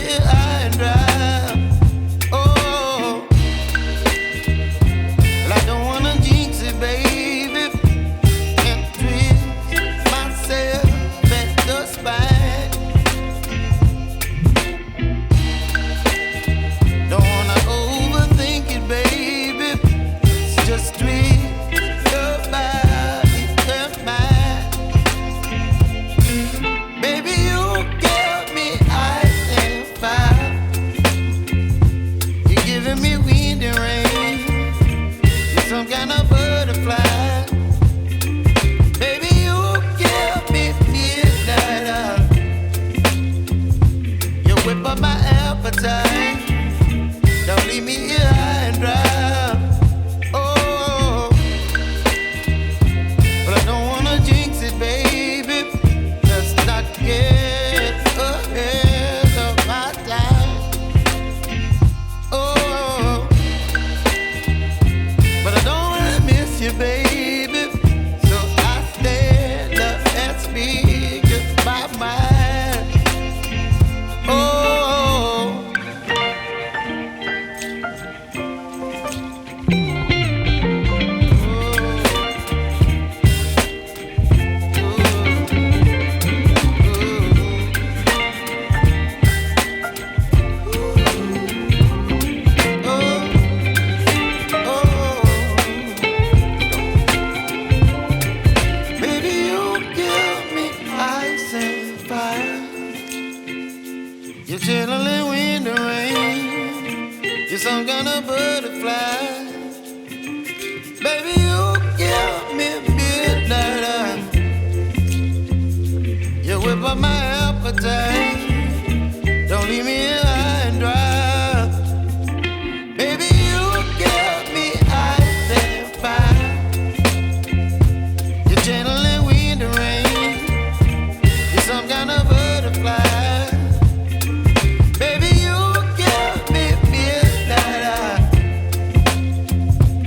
here high and dry. Oh, well, I don't wanna jinx it, baby, and twist myself at the spine. Don't wanna overthink it, baby. It's just twist your body and mine. Baby, you give me ice and fire. You're giving me wind and rain. You're some kind of butterfly. Baby, you give me midnight. You whip up my appetite. Don't leave me here high and dry. Oh, but I don't wanna jinx it, baby. Let's not get ahead of my time. Oh, but I don't wanna miss you, baby. So I stand up and speak my mind. Oh. Baby, you give me ice and fire. You're chilling wind and rain. You're some kind of butterfly. Baby, you give me midnight. You whip up my appetite.